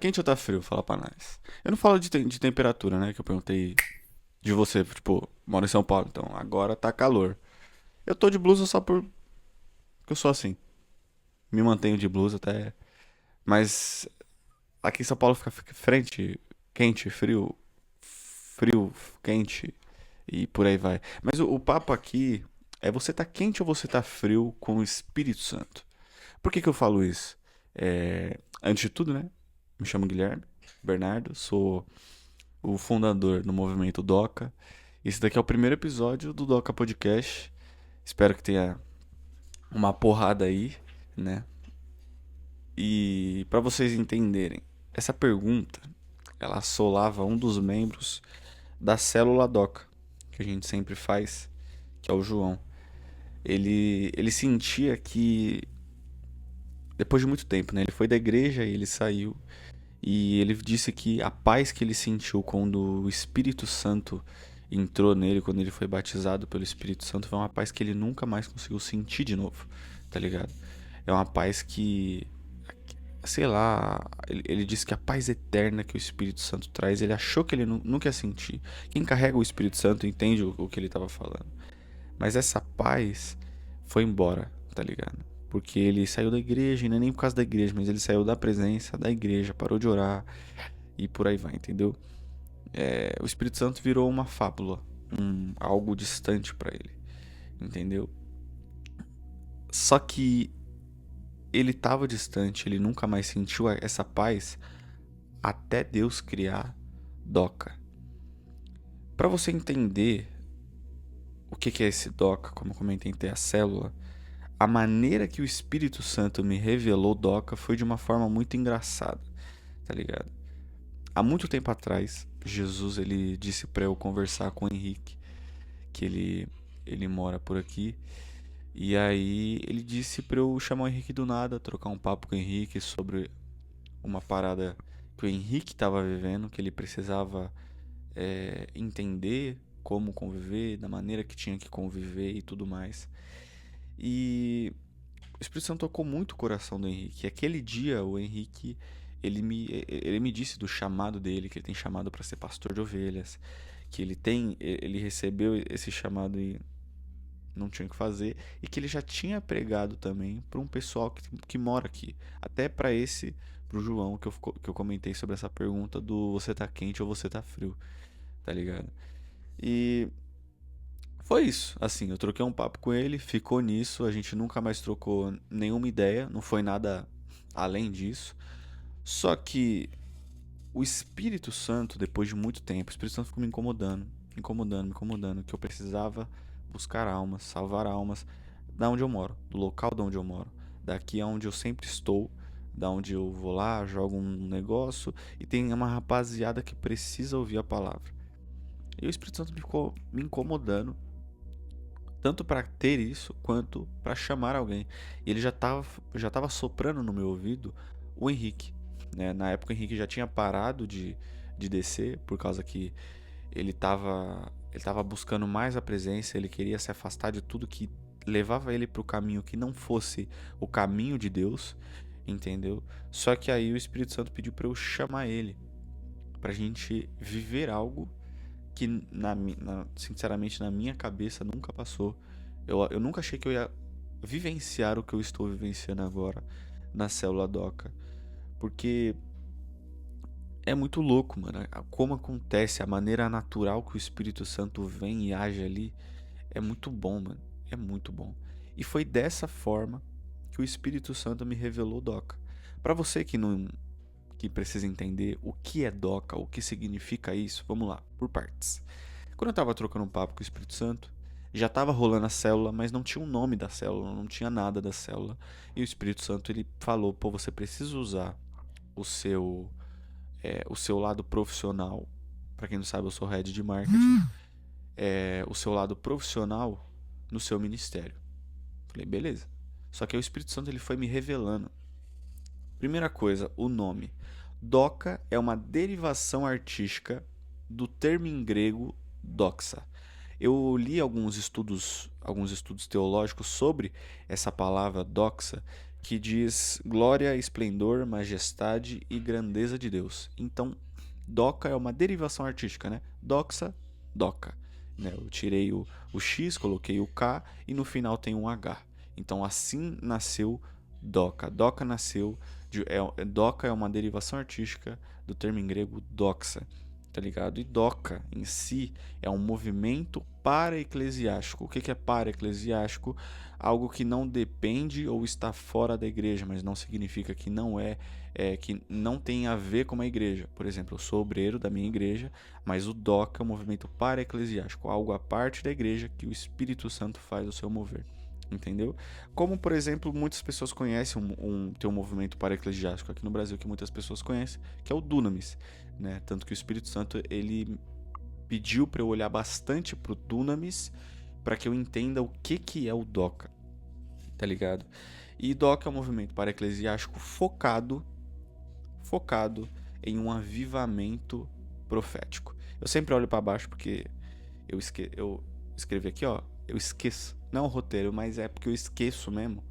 quente ou tá frio? Fala pra nós. Eu não falo de temperatura, né? Que eu perguntei de você, tipo, moro em São Paulo, então agora tá calor. Eu tô de blusa só porque eu sou assim. Me mantenho de blusa até. Mas aqui em São Paulo fica frente, quente, frio, frio, quente e por aí vai. Mas o papo aqui é você tá quente ou você tá frio com o Espírito Santo? Por que que eu falo isso? Antes de tudo, né? Me chamo Guilherme Bernardo, sou o fundador do movimento Doca. Esse daqui é o primeiro episódio do Doca Podcast. Espero que tenha uma porrada aí, né? E para vocês entenderem, essa pergunta, ela assolava um dos membros da célula Doca, que a gente sempre faz, que é o João. Ele sentia que depois de muito tempo, né? Ele foi da igreja e ele saiu. E ele disse que a paz que ele sentiu quando o Espírito Santo entrou nele, quando ele foi batizado pelo Espírito Santo, foi uma paz que ele nunca mais conseguiu sentir de novo, tá ligado? É uma paz que, sei lá, ele disse que a paz eterna que o Espírito Santo traz, ele achou que ele nunca ia sentir. Quem carrega o Espírito Santo entende o que ele estava falando. Mas essa paz foi embora, tá ligado? Porque ele saiu da igreja, e não é nem por causa da igreja, mas ele saiu da presença da igreja, parou de orar e por aí vai, entendeu? O Espírito Santo virou uma fábula, algo distante pra ele, entendeu? Só que ele tava distante, ele nunca mais sentiu essa paz até Deus criar Doca. Pra você entender o que é esse Doca, como eu comentei, ter a célula, a maneira que o Espírito Santo me revelou Doca foi de uma forma muito engraçada, tá ligado? Há muito tempo atrás, Jesus ele disse para eu conversar com o Henrique, que ele mora por aqui, e aí ele disse para eu chamar o Henrique do nada, trocar um papo com o Henrique sobre uma parada que o Henrique estava vivendo, que ele precisava entender como conviver, da maneira que tinha que conviver e tudo mais. E o Espírito Santo tocou muito o coração do Henrique. E aquele dia, o Henrique, ele me disse do chamado dele, que ele tem chamado para ser pastor de ovelhas, que ele recebeu esse chamado e não tinha o que fazer, e que ele já tinha pregado também para um pessoal que mora aqui. Até para pro João, que eu comentei sobre essa pergunta do você tá quente ou você tá frio, tá ligado? E foi isso, assim, eu troquei um papo com ele, ficou nisso, a gente nunca mais trocou nenhuma ideia, não foi nada além disso. Só que o Espírito Santo, depois de muito tempo, o Espírito Santo ficou me incomodando, me incomodando, me incomodando, que eu precisava buscar almas, salvar almas da onde eu moro, do local de onde eu moro, daqui aonde eu sempre estou, da onde eu vou lá, jogo um negócio e tem uma rapaziada que precisa ouvir a palavra. E o Espírito Santo ficou me incomodando tanto para ter isso quanto para chamar alguém. E ele já tava soprando no meu ouvido o Henrique, né? Na época o Henrique já tinha parado de descer por causa que ele tava buscando mais a presença, ele queria se afastar de tudo que levava ele para o caminho que não fosse o caminho de Deus, entendeu? Só que aí o Espírito Santo pediu para eu chamar ele, pra gente viver algo que sinceramente na minha cabeça nunca passou. Eu nunca achei que eu ia vivenciar o que eu estou vivenciando agora na célula Doca. Porque é muito louco, mano. Como acontece, a maneira natural que o Espírito Santo vem e age ali é muito bom, mano. É muito bom. E foi dessa forma que o Espírito Santo me revelou Doca. Pra você que precisa entender o que é Doca, o que significa isso, vamos lá, por partes. Quando eu tava trocando um papo com o Espírito Santo, já tava rolando a célula, mas não tinha o nome da célula, não tinha nada da célula. E o Espírito Santo ele falou: pô, você precisa usar o seu, o seu lado profissional. Pra quem não sabe, eu sou head de marketing. O seu lado profissional no seu ministério. Falei, beleza. Só que aí o Espírito Santo ele foi me revelando. Primeira coisa, o nome. Doca é uma derivação artística do termo em grego doxa. Eu li alguns estudos teológicos sobre essa palavra doxa, que diz glória, esplendor, majestade e grandeza de Deus. Então, doxa é uma derivação artística, né? Doxa, doca. Né? Eu tirei o X, coloquei o K e no final tem um H. Então, assim nasceu doxa. Doxa nasceu... doxa é uma derivação artística do termo em grego doxa. Tá ligado? E doxa em si é um movimento para-eclesiástico. O que é para-eclesiástico? Algo que não depende ou está fora da igreja, mas não significa que que não tem a ver com a igreja. Por exemplo, eu sou obreiro da minha igreja, mas o doxa é um movimento para-eclesiástico, algo à parte da igreja que o Espírito Santo faz o seu mover. Entendeu? Como, por exemplo, muitas pessoas conhecem tem um movimento para-eclesiástico aqui no Brasil que muitas pessoas conhecem, que é o Dunamis, né? Tanto que o Espírito Santo, ele pediu para eu olhar bastante pro Dunamis para que eu entenda o que é o doxa, tá ligado? E doxa é um movimento para-eclesiástico focado em um avivamento profético. Eu sempre olho para baixo porque eu escrevi aqui, ó, eu esqueço. Não é um roteiro, mas é porque eu esqueço mesmo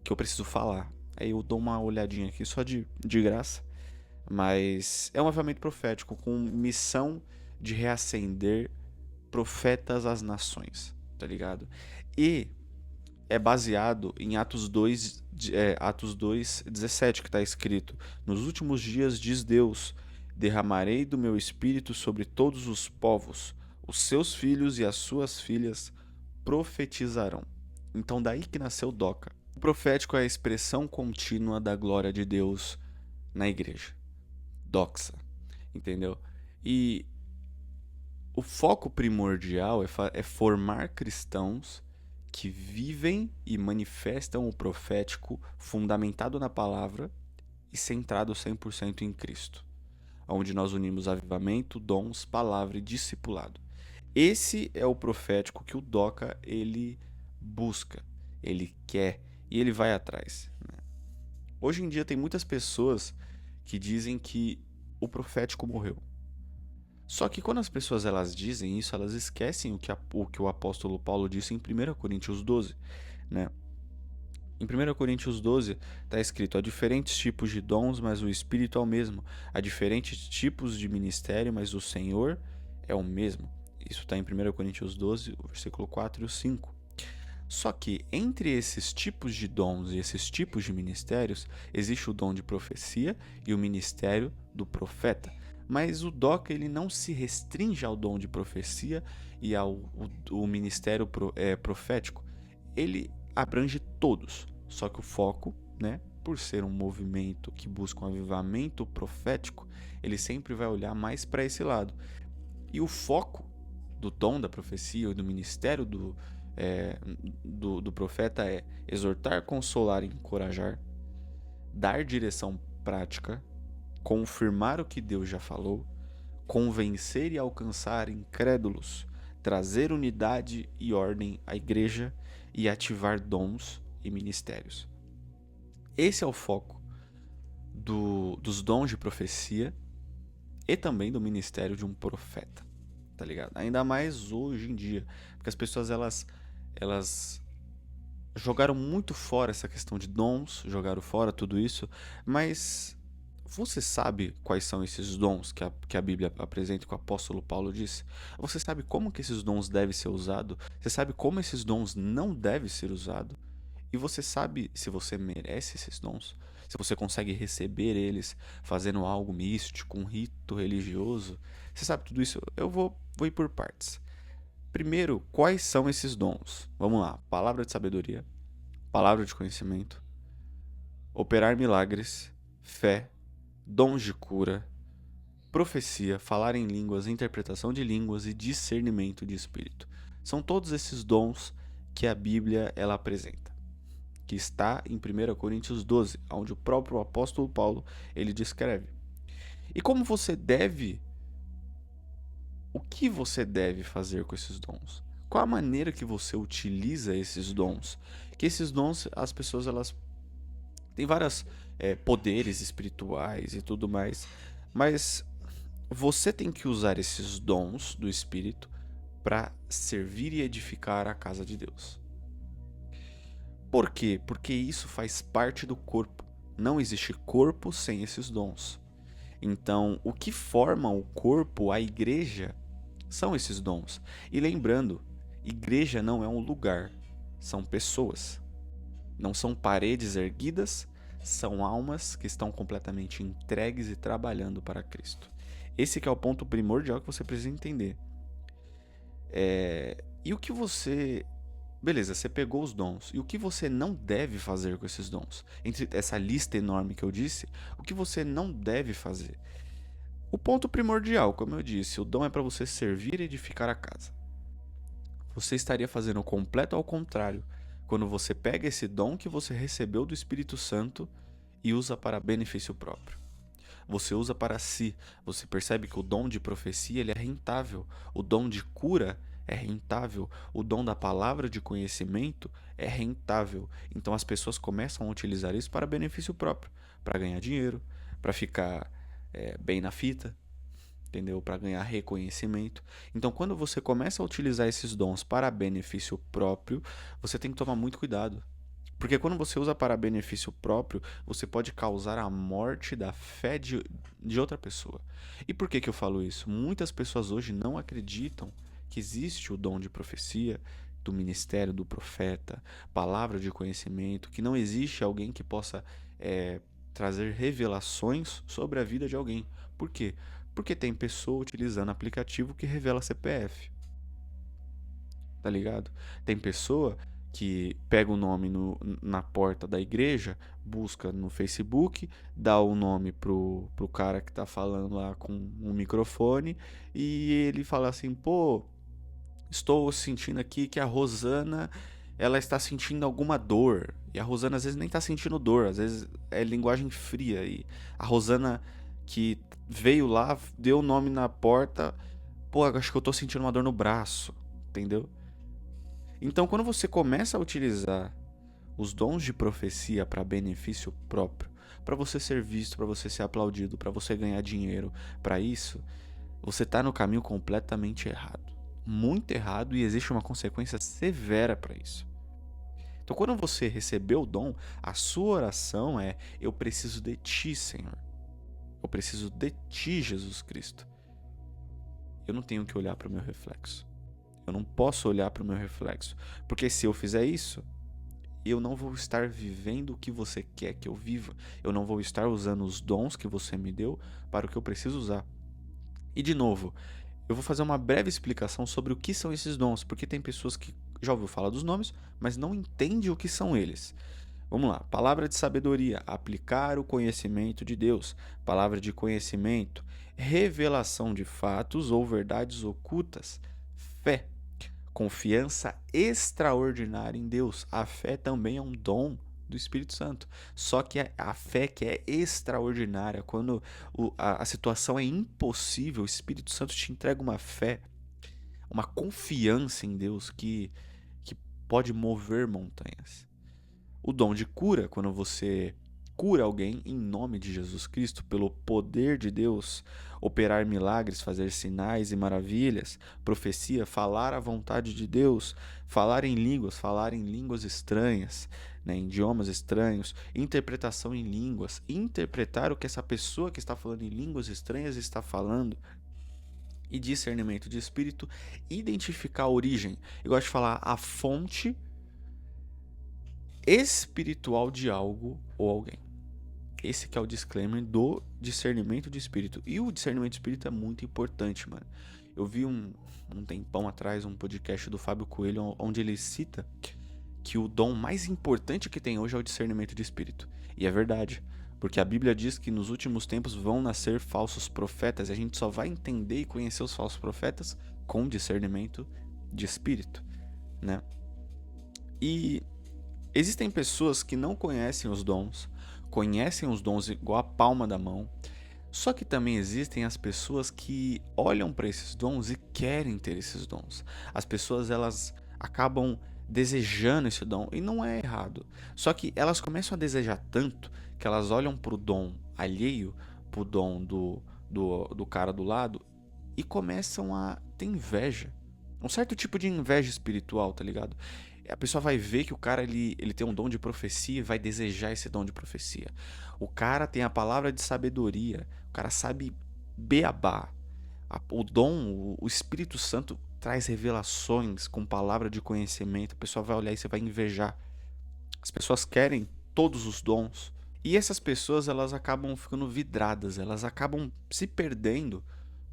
que eu preciso falar. Aí eu dou uma olhadinha aqui só de graça. Mas é um avivamento profético com missão de reacender profetas às nações, tá ligado? E é baseado em Atos 2:17, que está escrito: nos últimos dias, diz Deus, derramarei do meu espírito sobre todos os povos, os seus filhos e as suas filhas profetizarão. Então daí que nasceu doxa. O profético é a expressão contínua da glória de Deus na igreja. Doxa, entendeu? E o foco primordial é formar cristãos que vivem e manifestam o profético fundamentado na palavra e centrado 100% em Cristo, onde nós unimos avivamento, dons, palavra e discipulado. Esse é o profético que o doxa ele busca, ele quer e ele vai atrás, né? Hoje em dia tem muitas pessoas que dizem que o profético morreu. Só que quando as pessoas elas dizem isso, elas esquecem o que o apóstolo Paulo disse em 1 Coríntios 12, né? Em 1 Coríntios 12 está escrito: há diferentes tipos de dons, mas o Espírito é o mesmo. Há diferentes tipos de ministério, mas o Senhor é o mesmo. Isso está em 1 Coríntios 12, o versículo 4 e o 5. Só que entre esses tipos de dons e esses tipos de ministérios, existe o dom de profecia e o ministério do profeta. Mas o doxa ele não se restringe ao dom de profecia e ao o ministério profético. Ele abrange todos. Só que o foco, né, por ser um movimento que busca um avivamento profético, ele sempre vai olhar mais para esse lado. E o foco do dom da profecia e do ministério do profeta é exortar, consolar e encorajar, dar direção prática, confirmar o que Deus já falou, convencer e alcançar incrédulos, trazer unidade e ordem à igreja e ativar dons e ministérios. Esse é o foco dos dons de profecia e também do ministério de um profeta, tá ligado? Ainda mais hoje em dia, porque as pessoas elas jogaram muito fora essa questão de dons, jogaram fora tudo isso, mas você sabe quais são esses dons que a Bíblia apresenta, que o apóstolo Paulo disse? Você sabe como que esses dons devem ser usados? Você sabe como esses dons não devem ser usados? E você sabe se você merece esses dons? Se você consegue receber eles fazendo algo místico, um rito religioso? Você sabe tudo isso? Eu vou ir por partes. Primeiro, quais são esses dons? Vamos lá. Palavra de sabedoria, palavra de conhecimento, operar milagres, fé, dons de cura, profecia, falar em línguas, interpretação de línguas e discernimento de espírito. São todos esses dons que a Bíblia ela apresenta, que está em 1 Coríntios 12, onde o próprio apóstolo Paulo ele descreve. E como você deve, o que você deve fazer com esses dons? Qual a maneira que você utiliza esses dons? Que esses dons, as pessoas elas têm vários poderes espirituais e tudo mais, mas você tem que usar esses dons do Espírito para servir e edificar a casa de Deus. Por quê? Porque isso faz parte do corpo. Não existe corpo sem esses dons. Então, o que forma o corpo, a igreja, são esses dons. E lembrando, igreja não é um lugar, são pessoas. Não são paredes erguidas, são almas que estão completamente entregues e trabalhando para Cristo. Esse que é o ponto primordial que você precisa entender. E o que você... Beleza, você pegou os dons. E o que você não deve fazer com esses dons? Entre essa lista enorme que eu disse, o que você não deve fazer? O ponto primordial, como eu disse, o dom é para você servir e edificar a casa. Você estaria fazendo o completo ao contrário quando você pega esse dom que você recebeu do Espírito Santo e usa para benefício próprio. Você usa para si. Você percebe que o dom de profecia ele é rentável. O dom de cura é rentável. O dom da palavra de conhecimento é rentável. Então as pessoas começam a utilizar isso para benefício próprio, para ganhar dinheiro, para ficar bem na fita, entendeu? Para ganhar reconhecimento. Então, quando você começa a utilizar esses dons para benefício próprio, você tem que tomar muito cuidado. Porque quando você usa para benefício próprio, você pode causar a morte da fé de outra pessoa. E por que eu falo isso? Muitas pessoas hoje não acreditam que existe o dom de profecia, do ministério do profeta, palavra de conhecimento, que não existe alguém que possa trazer revelações sobre a vida de alguém. Por quê? Porque tem pessoa utilizando aplicativo que revela CPF. Tá ligado? Tem pessoa que pega o nome na porta da igreja, busca no Facebook, dá o nome pro cara que tá falando lá com um microfone e ele fala assim, pô, estou sentindo aqui que a Rosana, ela está sentindo alguma dor. E a Rosana às vezes nem tá sentindo dor, às vezes é linguagem fria. E a Rosana que veio lá, deu o nome na porta, pô, acho que eu tô sentindo uma dor no braço, entendeu? Então, quando você começa a utilizar os dons de profecia para benefício próprio, para você ser visto, para você ser aplaudido, para você ganhar dinheiro, para isso, você está no caminho completamente errado. Muito errado e existe uma consequência severa para isso. Então, quando você recebeu o dom, a sua oração é: eu preciso de ti, Senhor. Eu preciso de ti, Jesus Cristo. Eu não tenho que olhar para o meu reflexo. Eu não posso olhar para o meu reflexo, porque se eu fizer isso, eu não vou estar vivendo o que você quer que eu viva. Eu não vou estar usando os dons que você me deu para o que eu preciso usar. E de novo, eu vou fazer uma breve explicação sobre o que são esses dons, porque tem pessoas que já ouviu falar dos nomes, mas não entende o que são eles. Vamos lá. Palavra de sabedoria, aplicar o conhecimento de Deus. Palavra de conhecimento, revelação de fatos ou verdades ocultas. Fé, confiança extraordinária em Deus. A fé também é um dom do Espírito Santo. Só que a fé que é extraordinária, quando a situação é impossível, o Espírito Santo te entrega uma fé, uma confiança em Deus que pode mover montanhas. O dom de cura, quando você cura alguém em nome de Jesus Cristo, pelo poder de Deus, operar milagres, fazer sinais e maravilhas, profecia, falar a vontade de Deus, falar em línguas estranhas, né, em idiomas estranhos, interpretação em línguas, interpretar o que essa pessoa que está falando em línguas estranhas está falando, e discernimento de espírito, identificar a origem. Eu gosto de falar a fonte espiritual de algo ou alguém. Esse que é o disclaimer do discernimento de espírito. E o discernimento de espírito é muito importante, mano. Eu vi um tempão atrás um podcast do Fábio Coelho onde ele cita que o dom mais importante que tem hoje é o discernimento de espírito. E é verdade, porque a Bíblia diz que nos últimos tempos vão nascer falsos profetas e a gente só vai entender e conhecer os falsos profetas com discernimento de espírito, né? E existem pessoas que não conhecem os dons igual a palma da mão. Só que também existem as pessoas que olham para esses dons e querem ter esses dons. As pessoas elas acabam desejando esse dom e não é errado. Só que elas começam a desejar tanto que elas olham para o dom alheio, para o dom do cara do lado e começam a ter inveja. Um certo tipo de inveja espiritual, tá ligado? A pessoa vai ver que o cara ele tem um dom de profecia e vai desejar esse dom de profecia. O cara tem a palavra de sabedoria, o cara sabe beabá. O dom, o Espírito Santo traz revelações com palavra de conhecimento. A pessoa vai olhar e você vai invejar. As pessoas querem todos os dons. E essas pessoas elas acabam ficando vidradas, elas acabam se perdendo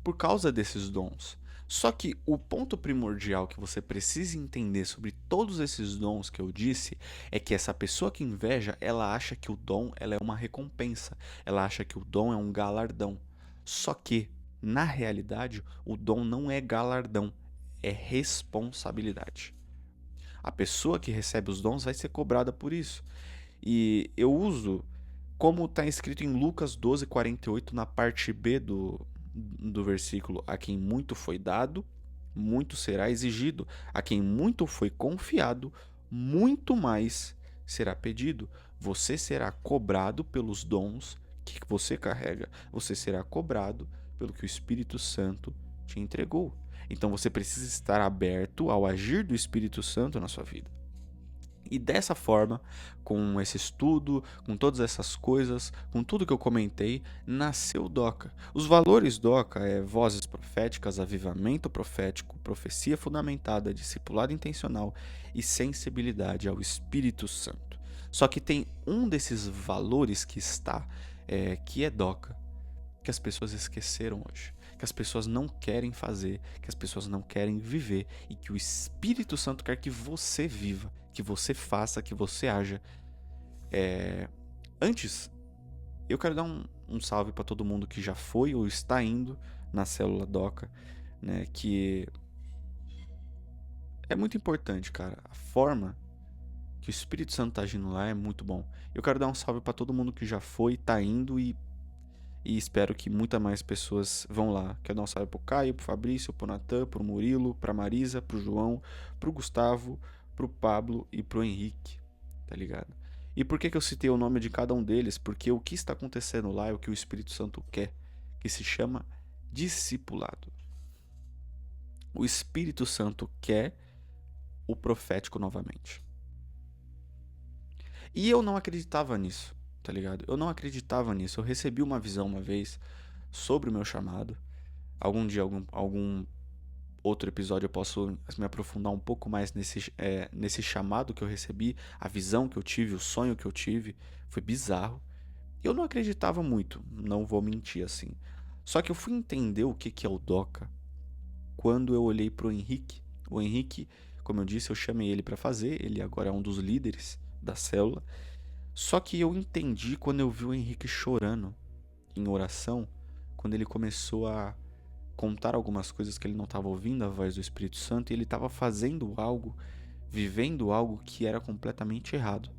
por causa desses dons. Só que o ponto primordial que você precisa entender sobre todos esses dons que eu disse é que essa pessoa que inveja, ela acha que o dom ela é uma recompensa, ela acha que o dom é um galardão. Só que, na realidade, o dom não é galardão, é responsabilidade. A pessoa que recebe os dons vai ser cobrada por isso. E eu uso como está escrito em Lucas 12:48 na parte B do versículo: a quem muito foi dado, muito será exigido; a quem muito foi confiado, muito mais será pedido. Você será cobrado pelos dons que você carrega, você será cobrado pelo que o Espírito Santo te entregou. Então você precisa estar aberto ao agir do Espírito Santo na sua vida. E dessa forma, com esse estudo, com todas essas coisas, com tudo que eu comentei, nasceu o DOCA. Os valores DOCA é vozes proféticas, avivamento profético, profecia fundamentada, discipulado intencional e sensibilidade ao Espírito Santo. Só que tem um desses valores que é DOCA, que as pessoas esqueceram hoje, que as pessoas não querem fazer, que as pessoas não querem viver e que o Espírito Santo quer que você viva, que você faça, que você haja. Antes, eu quero dar um salve para todo mundo que já foi ou está indo na célula DOCA, né? Que é muito importante, cara. A forma que o Espírito Santo tá agindo lá é muito bom. Eu quero dar um salve para todo mundo que já foi, tá indo e espero que muitas mais pessoas vão lá. Quero dar um salve pro Caio, pro Fabrício, pro Natan, pro Murilo, pra Marisa, pro João, pro Gustavo, pro Pablo e pro Henrique, tá ligado? E por que eu citei o nome de cada um deles? Porque o que está acontecendo lá é o que o Espírito Santo quer, que se chama discipulado. O Espírito Santo quer o profético novamente. E eu não acreditava nisso, tá ligado? Eu não acreditava nisso. Eu recebi uma visão uma vez sobre o meu chamado. Algum dia, algum outro episódio eu posso me aprofundar um pouco mais nesse chamado que eu recebi, a visão que eu tive, o sonho que eu tive. Foi bizarro. Eu não acreditava muito, não vou mentir assim. Só que eu fui entender o que é o DOCA quando eu olhei pro Henrique. O Henrique, como eu disse, eu chamei ele para fazer, ele agora é um dos líderes da célula. Só que eu entendi quando eu vi o Henrique chorando em oração, quando ele começou a contar algumas coisas que ele não estava ouvindo a voz do Espírito Santo e ele estava fazendo algo, vivendo algo que era completamente errado.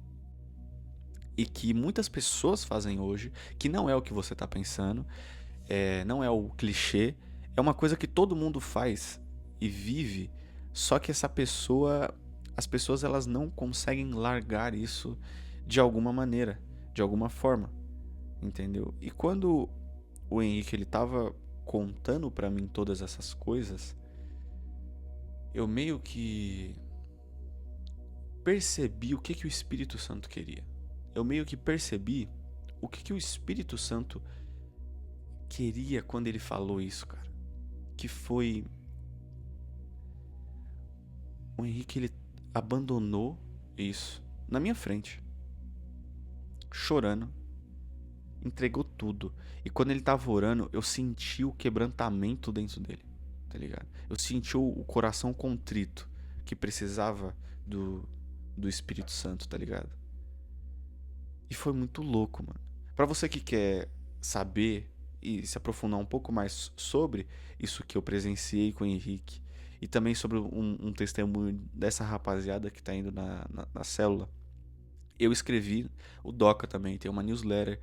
E que muitas pessoas fazem hoje, que não é o que você está pensando, não é o clichê, é uma coisa que todo mundo faz e vive, só que as pessoas elas não conseguem largar isso de alguma maneira, de alguma forma, entendeu? E quando o Henrique ele tava contando pra mim todas essas coisas, eu meio que percebi o que o Espírito Santo queria. Eu meio que percebi o que o Espírito Santo queria quando ele falou isso, cara. Que foi o Henrique, ele abandonou isso na minha frente, chorando, entregou tudo. E quando ele tava orando, eu senti o quebrantamento dentro dele, tá ligado? Eu senti o coração contrito que precisava do Espírito Santo, tá ligado? E foi muito louco, mano. Pra você que quer saber e se aprofundar um pouco mais sobre isso que eu presenciei com o Henrique e também sobre um testemunho dessa rapaziada que tá indo na célula, eu escrevi o Doca também, tem uma newsletter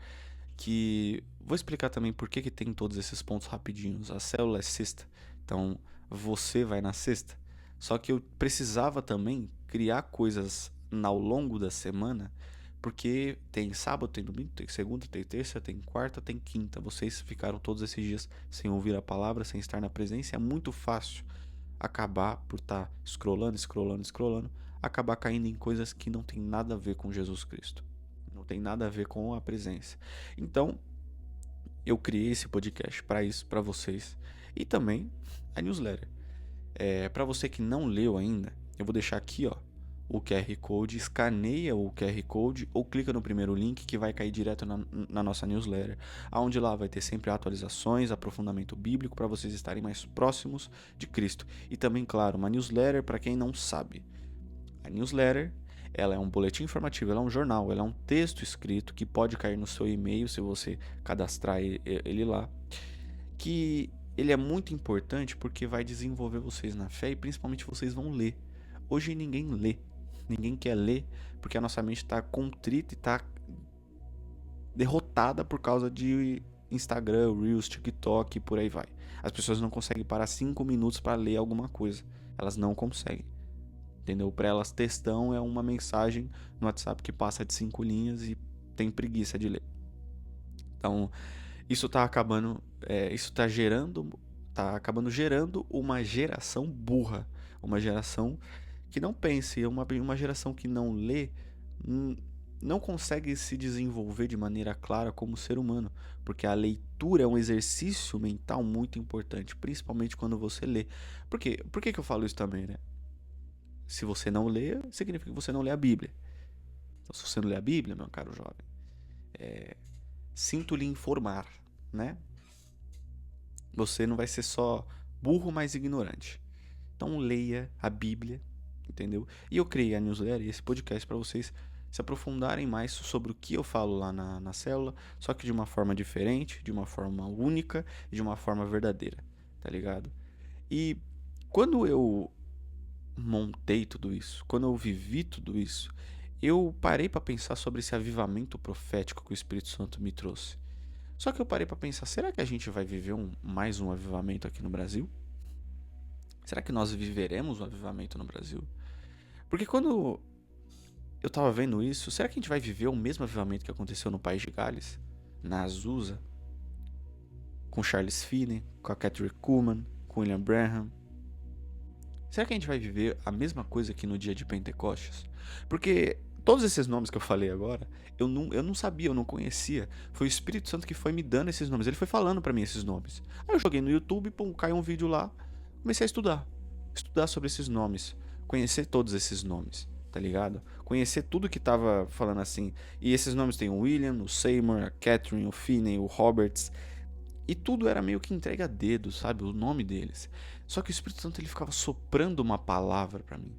que vou explicar também por que tem todos esses pontos rapidinhos. A célula é sexta, então você vai na sexta. Só que eu precisava também criar coisas ao longo da semana, porque tem sábado, tem domingo, tem segunda, tem terça, tem quarta, tem quinta. Vocês ficaram todos esses dias sem ouvir a palavra, sem estar na presença. É muito fácil acabar por estar scrollando, acabar caindo em coisas que não tem nada a ver com Jesus Cristo. Não tem nada a ver com a presença. Então, eu criei esse podcast para isso, para vocês. E também a newsletter. Para você que não leu ainda, eu vou deixar aqui, ó, o QR Code, escaneia o QR Code ou clica no primeiro link que vai cair direto na nossa newsletter, onde lá vai ter sempre atualizações, aprofundamento bíblico para vocês estarem mais próximos de Cristo. E também, claro, uma newsletter para quem não sabe. A newsletter, ela é um boletim informativo, ela é um jornal, ela é um texto escrito que pode cair no seu e-mail se você cadastrar ele lá, que ele é muito importante porque vai desenvolver vocês na fé e principalmente vocês vão ler. Hoje ninguém lê, ninguém quer ler porque a nossa mente está contrita e está derrotada por causa de Instagram, Reels, TikTok e por aí vai. As pessoas não conseguem parar 5 minutos para ler alguma coisa, elas não conseguem. Entendeu? Para elas, textão é uma mensagem no WhatsApp que passa de 5 linhas e tem preguiça de ler. Então, isso tá acabando, tá acabando gerando uma geração burra, uma geração que não pensa, uma geração que não lê, não consegue se desenvolver de maneira clara como ser humano, porque a leitura é um exercício mental muito importante, principalmente quando você lê. Por que eu falo isso também, né? Se você não lê, significa que você não lê a Bíblia. Então, se você não lê a Bíblia, meu caro jovem, sinto lhe informar, né? Você não vai ser só burro, mas ignorante. Então, leia a Bíblia, entendeu? E eu criei a newsletter e esse podcast para vocês se aprofundarem mais sobre o que eu falo lá na célula, só que de uma forma diferente, de uma forma única e de uma forma verdadeira, tá ligado? E quando eu montei tudo isso, quando eu vivi tudo isso, eu parei para pensar sobre esse avivamento profético que o Espírito Santo me trouxe. Só que eu parei para pensar, será que a gente vai viver mais um avivamento aqui no Brasil? Será que nós viveremos um avivamento no Brasil? Porque quando eu tava vendo isso, será que a gente vai viver o mesmo avivamento que aconteceu no País de Gales, na Azusa, com Charles Finney, com a Catherine Kuhlman, com William Branham? Será que a gente vai viver a mesma coisa aqui no dia de Pentecostes? Porque todos esses nomes que eu falei agora, eu não sabia, eu não conhecia. Foi o Espírito Santo que foi me dando esses nomes. Ele foi falando pra mim esses nomes. Aí eu joguei no YouTube, pum, caiu um vídeo lá. Comecei a estudar. Estudar sobre esses nomes. Conhecer todos esses nomes, tá ligado? Conhecer tudo que tava falando assim. E esses nomes tem o William, o Seymour, a Catherine, o Finney, o Roberts. E tudo era meio que entregue a dedo, sabe? O nome deles. Só que o Espírito Santo ele ficava soprando uma palavra pra mim.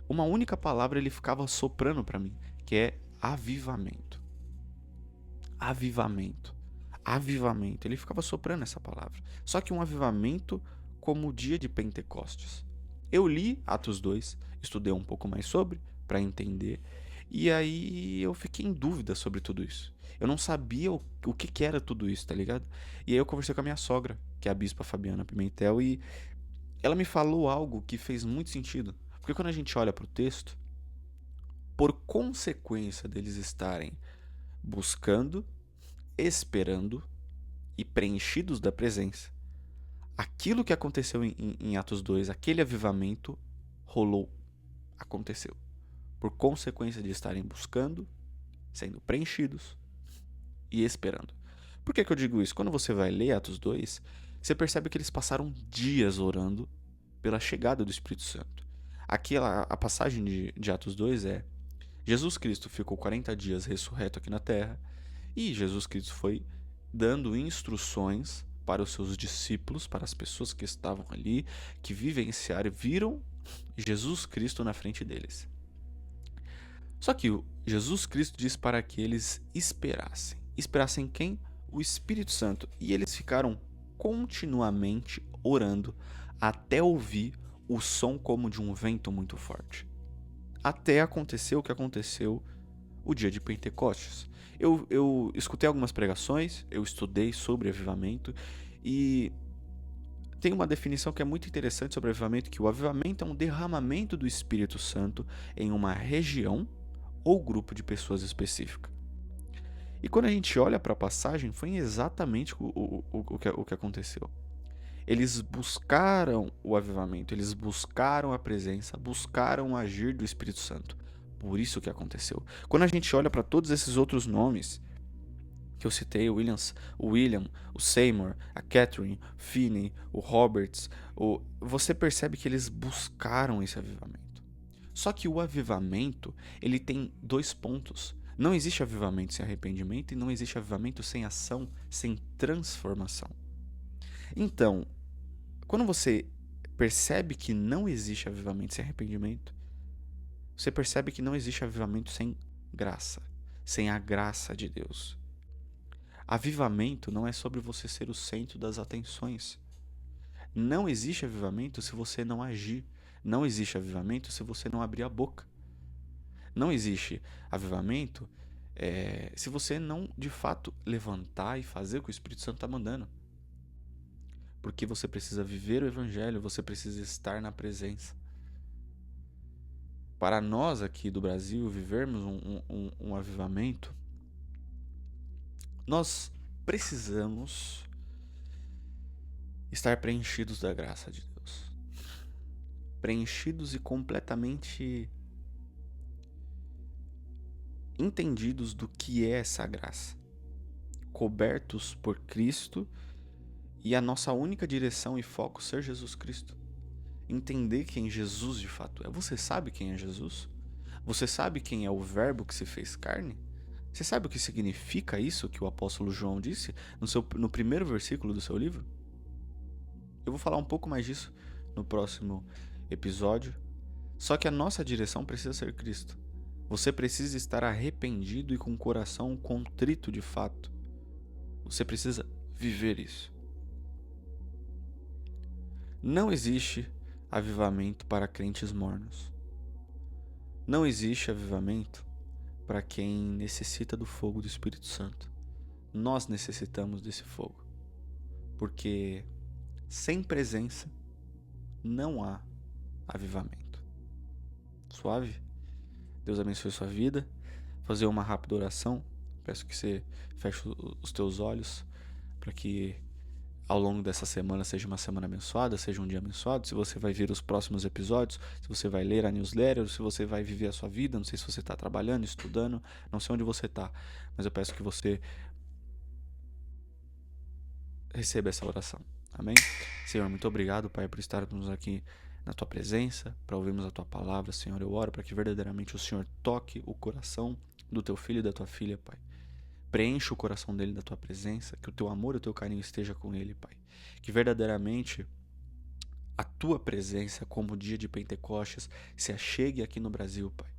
Uma única palavra ele ficava soprando pra mim, que é avivamento. Avivamento. Avivamento. Ele ficava soprando essa palavra. Só que um avivamento como o dia de Pentecostes. Eu li Atos 2, estudei um pouco mais sobre, para entender, e aí eu fiquei em dúvida sobre tudo isso. Eu não sabia o que era tudo isso, tá ligado? E aí eu conversei com a minha sogra, que é a bispa Fabiana Pimentel, e ela me falou algo que fez muito sentido. Porque quando a gente olha para o texto, por consequência deles estarem buscando, esperando e preenchidos da presença, aquilo que aconteceu em Atos 2, aquele avivamento, rolou, aconteceu. Por consequência de estarem buscando, sendo preenchidos e esperando. Por que eu digo isso? Quando você vai ler Atos 2, você percebe que eles passaram dias orando pela chegada do Espírito Santo. Aqui a passagem de Atos 2 é: Jesus Cristo ficou 40 dias ressurreto aqui na terra e Jesus Cristo foi dando instruções para os seus discípulos, para as pessoas que estavam ali, que vivenciaram, viram Jesus Cristo na frente deles. Só que Jesus Cristo diz para que eles esperassem. Esperassem quem? O Espírito Santo. E eles ficaram continuamente orando até ouvir o som como de um vento muito forte. Até acontecer o que aconteceu o dia de Pentecostes. Eu escutei algumas pregações, eu estudei sobre avivamento e tem uma definição que é muito interessante sobre avivamento, que o avivamento é um derramamento do Espírito Santo em uma região ou grupo de pessoas específica. E quando a gente olha para a passagem, foi exatamente o que aconteceu. Eles buscaram o avivamento, eles buscaram a presença, buscaram o agir do Espírito Santo. Por isso que aconteceu. Quando a gente olha para todos esses outros nomes que eu citei, o William, o Seymour, a Catherine, o Finney, o Roberts, você percebe que eles buscaram esse avivamento. Só que o avivamento, ele tem 2 pontos. Não existe avivamento sem arrependimento e não existe avivamento sem ação, sem transformação. Então, quando você percebe que não existe avivamento sem arrependimento, você percebe que não existe avivamento sem graça, sem a graça de Deus. Avivamento não é sobre você ser o centro das atenções. Não existe avivamento se você não agir. Não existe avivamento se você não abrir a boca. Não existe avivamento se você não, de fato, levantar e fazer o que o Espírito Santo está mandando. Porque você precisa viver o Evangelho, você precisa estar na presença. Para nós aqui do Brasil vivermos um avivamento, nós precisamos estar preenchidos da graça de Deus. Preenchidos e completamente entendidos do que é essa graça. Cobertos por Cristo e a nossa única direção e foco ser Jesus Cristo. Entender quem Jesus de fato é. Você sabe quem é Jesus? Você sabe quem é o Verbo que se fez carne? Você sabe o que significa isso que o apóstolo João disse no primeiro versículo do seu livro? Eu vou falar um pouco mais disso no próximo episódio. Só que a nossa direção precisa ser Cristo. Você precisa estar arrependido e com o coração contrito de fato. Você precisa viver isso. Não existe avivamento para crentes mornos. Não existe avivamento para quem necessita do fogo do Espírito Santo. Nós necessitamos desse fogo. Porque sem presença não há avivamento. Suave? Deus abençoe sua vida. Vou fazer uma rápida oração. Peço que você feche os teus olhos para que ao longo dessa semana seja uma semana abençoada, seja um dia abençoado. Se você vai ver os próximos episódios, se você vai ler a newsletter, se você vai viver a sua vida, não sei se você está trabalhando, estudando, não sei onde você está, mas eu peço que você receba essa oração. Amém? Senhor, muito obrigado, Pai, por estarmos aqui na Tua presença, para ouvirmos a Tua palavra. Senhor, eu oro para que verdadeiramente o Senhor toque o coração do Teu filho e da Tua filha, Pai. Preencha o coração dele da Tua presença, que o Teu amor e o Teu carinho esteja com ele, Pai. Que verdadeiramente a Tua presença, como o dia de Pentecostes, se achegue aqui no Brasil, Pai.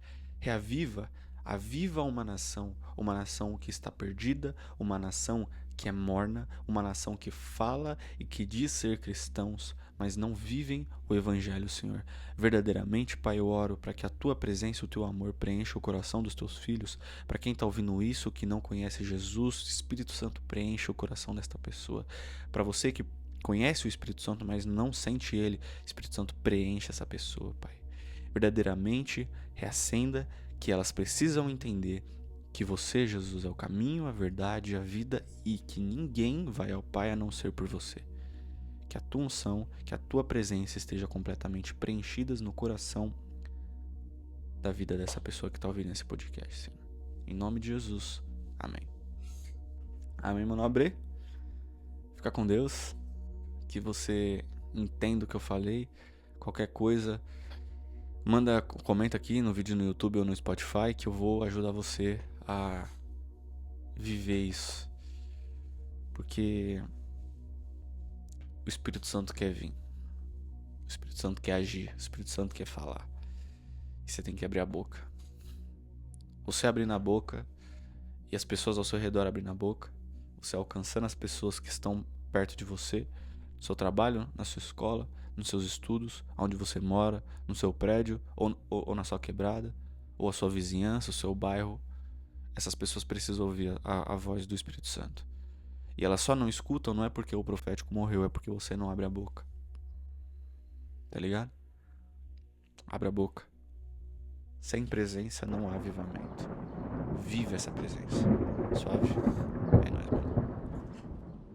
Aviva uma nação que está perdida, uma nação que é morna, uma nação que fala e que diz ser cristãos, mas não vivem o Evangelho, Senhor. Verdadeiramente, Pai, eu oro para que a Tua presença e o Teu amor preencha o coração dos Teus filhos. Para quem está ouvindo isso, que não conhece Jesus, Espírito Santo preencha o coração desta pessoa. Para você que conhece o Espírito Santo, mas não sente Ele, Espírito Santo preencha essa pessoa, Pai. Verdadeiramente, reacenda que elas precisam entender que você, Jesus, é o caminho, a verdade e a vida e que ninguém vai ao Pai a não ser por você. Que a Tua unção, que a Tua presença esteja completamente preenchidas no coração da vida dessa pessoa que está ouvindo esse podcast, Senhor. Em nome de Jesus. Amém. Amém, meu nobre. Fica com Deus. Que você entenda o que eu falei. Qualquer coisa, comenta aqui no vídeo no YouTube ou no Spotify que eu vou ajudar você a viver isso. Porque o Espírito Santo quer vir. O Espírito Santo quer agir. O Espírito Santo quer falar. E você tem que abrir a boca. Você abrindo a boca e as pessoas ao seu redor abrindo a boca, você alcançando as pessoas que estão perto de você, no seu trabalho, na sua escola, nos seus estudos, onde você mora, no seu prédio ou na sua quebrada, ou a sua vizinhança, o seu bairro. Essas pessoas precisam ouvir a voz do Espírito Santo. E elas só não escutam não é porque o profético morreu, é porque você não abre a boca. Tá ligado? Abre a boca. Sem presença não há avivamento. Vive essa presença. Suave?